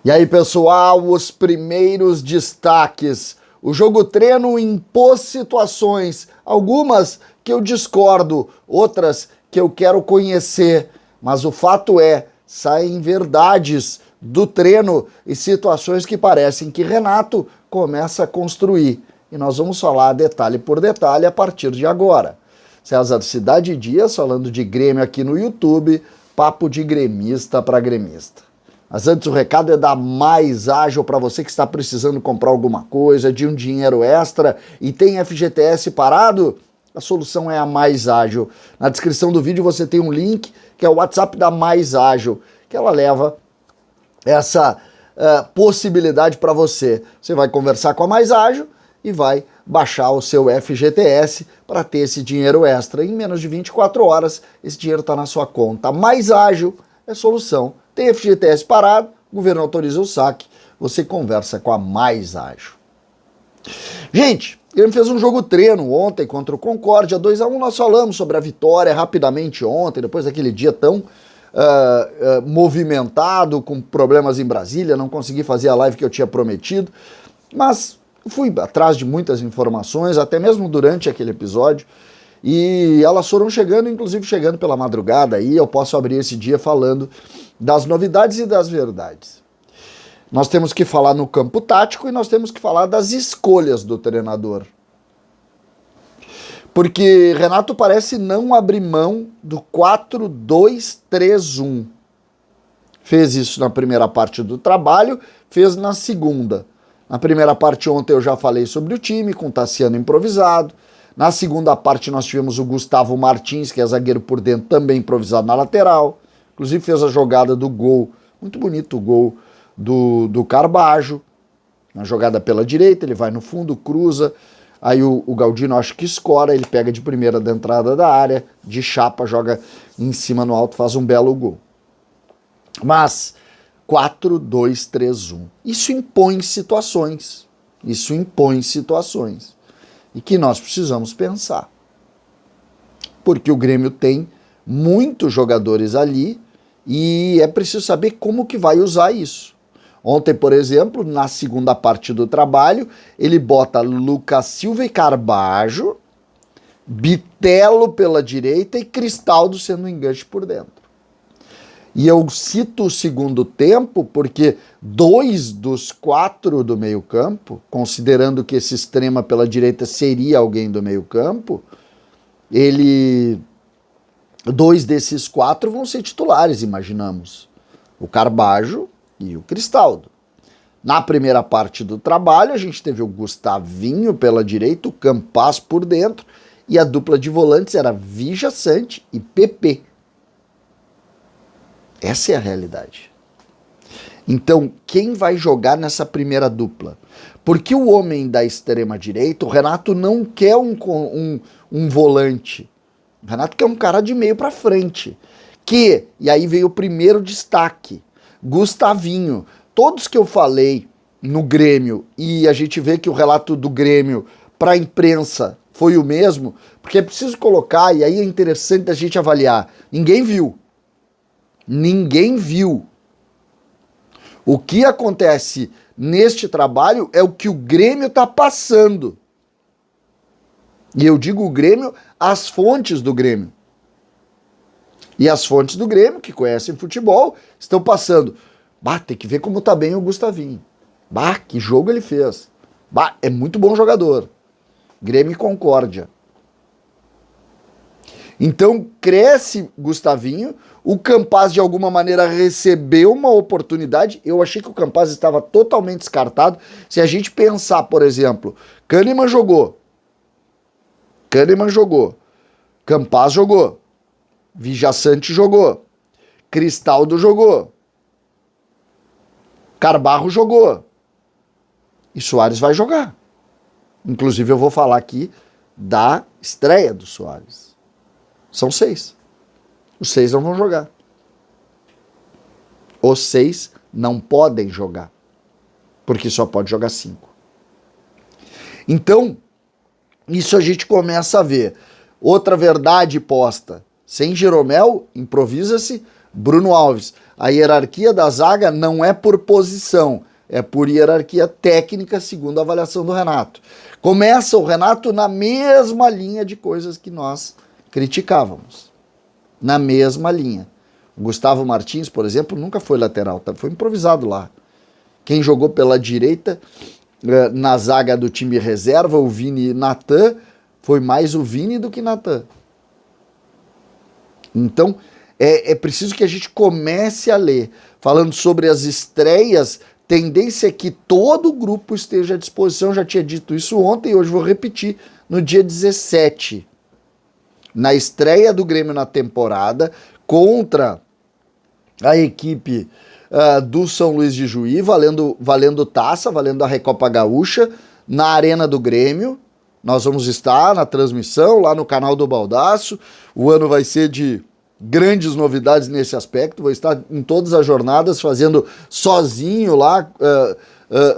E aí, pessoal, os primeiros destaques. O jogo treino impôs situações, algumas que eu discordo, outras que eu quero conhecer, mas o fato é, saem verdades do treino e situações que parecem que Renato começa a construir. E nós vamos falar detalhe por detalhe a partir de agora. César Cidade Dias falando de Grêmio aqui no YouTube, papo de gremista para gremista. Mas antes o recado é da Mais Ágil para você que está precisando comprar alguma coisa, de um dinheiro extra e tem FGTS parado, a solução é a Mais Ágil. Na descrição do vídeo você tem um link que é o WhatsApp da Mais Ágil, que ela leva essa possibilidade para você. Você vai conversar com a Mais Ágil e vai baixar o seu FGTS para ter esse dinheiro extra. Em menos de 24 horas esse dinheiro está na sua conta. Mais Ágil é solução. Tem FGTS parado, o governo autoriza o saque, você conversa com a Mais Ágil. Gente, ele fez um jogo treino ontem contra o Concórdia, 2-1, nós falamos sobre a vitória rapidamente ontem, depois daquele dia tão movimentado, com problemas em Brasília, não consegui fazer a live que eu tinha prometido, mas fui atrás de muitas informações, até mesmo durante aquele episódio, e elas foram chegando, inclusive chegando pela madrugada, aí eu posso abrir esse dia falando das novidades e das verdades. Nós temos que falar no campo tático e nós temos que falar das escolhas do treinador. Porque Renato parece não abrir mão do 4-2-3-1. Fez isso na primeira parte do trabalho, fez na segunda. Na primeira parte ontem eu já falei sobre o time, com o Tassiano improvisado. Na segunda parte nós tivemos o Gustavo Martins, que é zagueiro por dentro, também improvisado na lateral. Inclusive fez a jogada do gol, muito bonito o gol do Carbajo. Uma jogada pela direita, ele vai no fundo, cruza. Aí o Galdino acho que escora, ele pega de primeira da entrada da área, de chapa, joga em cima no alto, faz um belo gol. Mas 4-2-3-1. Isso impõe situações. Isso impõe situações. E que nós precisamos pensar. Porque o Grêmio tem muitos jogadores ali e é preciso saber como que vai usar isso. Ontem, por exemplo, na segunda parte do trabalho, ele bota Lucas Silva e Carbajo, Bitelo pela direita e Cristaldo sendo um enganche por dentro. E eu cito o segundo tempo porque 2 dos 4 do meio-campo, considerando que esse extrema pela direita seria alguém do meio-campo, 2 desses 4 vão ser titulares, imaginamos. O Carbajo e o Cristaldo. Na primeira parte do trabalho, a gente teve o Gustavinho pela direita, o Campaz por dentro, e a dupla de volantes era Vija Sante e PP. Essa é a realidade. Então, quem vai jogar nessa primeira dupla? Porque o homem da extrema-direita, o Renato não quer um volante. O Renato quer um cara de meio para frente. E aí veio o primeiro destaque, Gustavinho. Todos que eu falei no Grêmio, e a gente vê que o relato do Grêmio para a imprensa foi o mesmo, porque é preciso colocar, e aí é interessante a gente avaliar, ninguém viu. Ninguém viu. O que acontece neste trabalho é o que o Grêmio está passando. E eu digo o Grêmio, as fontes do Grêmio. E as fontes do Grêmio, que conhecem futebol, estão passando. Tem que ver como está bem o Gustavinho. Que jogo ele fez. É muito bom jogador. Grêmio e Concórdia. Então cresce Gustavinho, o Campaz de alguma maneira recebeu uma oportunidade, eu achei que o Campaz estava totalmente descartado. Se a gente pensar, por exemplo, Kahneman jogou, Campaz jogou, Vija Sante jogou, Cristaldo jogou, Carbajo jogou, e Soares vai jogar. Inclusive eu vou falar aqui da estreia do Soares. São 6. Os 6 não vão jogar. Os 6 não podem jogar. Porque só pode jogar 5. Então, isso a gente começa a ver. Outra verdade posta. Sem Jeromel, improvisa-se Bruno Alves. a hierarquia da zaga não é por posição, é por hierarquia técnica, segundo a avaliação do Renato. Começa o Renato na mesma linha de coisas que nós criticávamos. Na mesma linha. O Gustavo Martins, por exemplo, nunca foi lateral, foi improvisado lá. Quem jogou pela direita, na zaga do time reserva, o Vini e Natan, foi mais o Vini do que Natan. Então, é preciso que a gente comece a ler. Falando sobre as estreias, tendência é que todo o grupo esteja à disposição. Já tinha dito isso ontem e hoje vou repetir. No dia 17, na estreia do Grêmio na temporada, contra a equipe do São Luís de Juí, valendo taça, valendo a Recopa Gaúcha, na Arena do Grêmio. Nós vamos estar na transmissão, lá no canal do Baldaço. O ano vai ser de grandes novidades nesse aspecto. Vou estar em todas as jornadas, fazendo sozinho lá,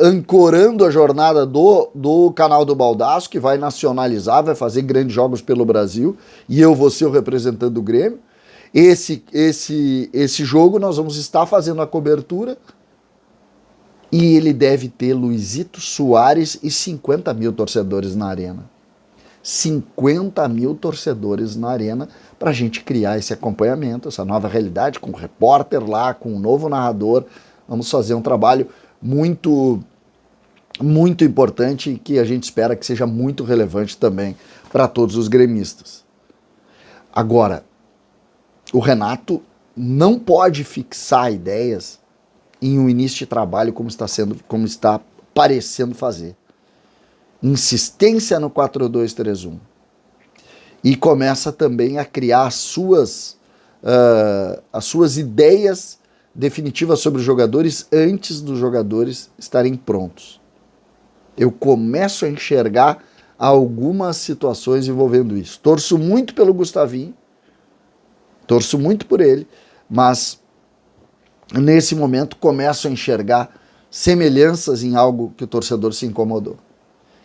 ancorando a jornada do canal do Baldaço, que vai nacionalizar, vai fazer grandes jogos pelo Brasil. E eu vou ser o representante do Grêmio. Esse jogo nós vamos estar fazendo a cobertura e ele deve ter Luizito Soares e 50 mil torcedores na arena. 50 mil torcedores na arena para a gente criar esse acompanhamento, essa nova realidade, com o repórter lá, com um novo narrador. Vamos fazer um trabalho muito, muito importante e que a gente espera que seja muito relevante também para todos os gremistas. Agora, o Renato não pode fixar ideias em um início de trabalho como está parecendo fazer. Insistência no 4-2-3-1. E começa também a criar as suas ideias definitivas sobre os jogadores antes dos jogadores estarem prontos. Eu começo a enxergar algumas situações envolvendo isso. Torço muito pelo Gustavinho, torço muito por ele, mas nesse momento começo a enxergar semelhanças em algo que o torcedor se incomodou.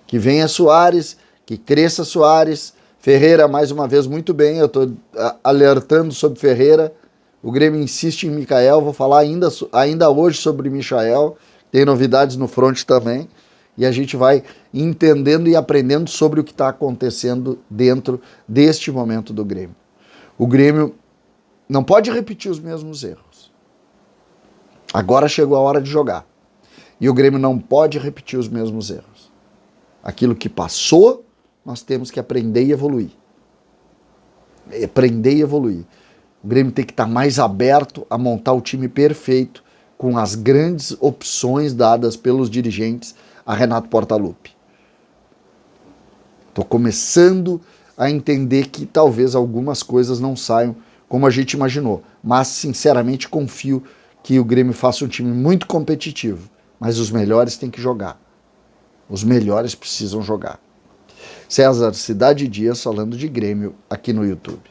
Que venha Soares, que cresça Soares, Ferreira mais uma vez muito bem, eu estou alertando sobre Ferreira, o Grêmio insiste em Michael, vou falar ainda hoje sobre Michael, tem novidades no front também, e a gente vai entendendo e aprendendo sobre o que está acontecendo dentro deste momento do Grêmio. O Grêmio não pode repetir os mesmos erros. Agora chegou a hora de jogar. E o Grêmio não pode repetir os mesmos erros. Aquilo que passou, nós temos que aprender e evoluir. Aprender e evoluir. O Grêmio tem que estar mais aberto a montar o time perfeito com as grandes opções dadas pelos dirigentes a Renato Portaluppi. Estou começando a entender que talvez algumas coisas não saiam como a gente imaginou, mas sinceramente confio que o Grêmio faça um time muito competitivo, mas os melhores têm que jogar. Os melhores precisam jogar. César Cidade Dias falando de Grêmio aqui no YouTube.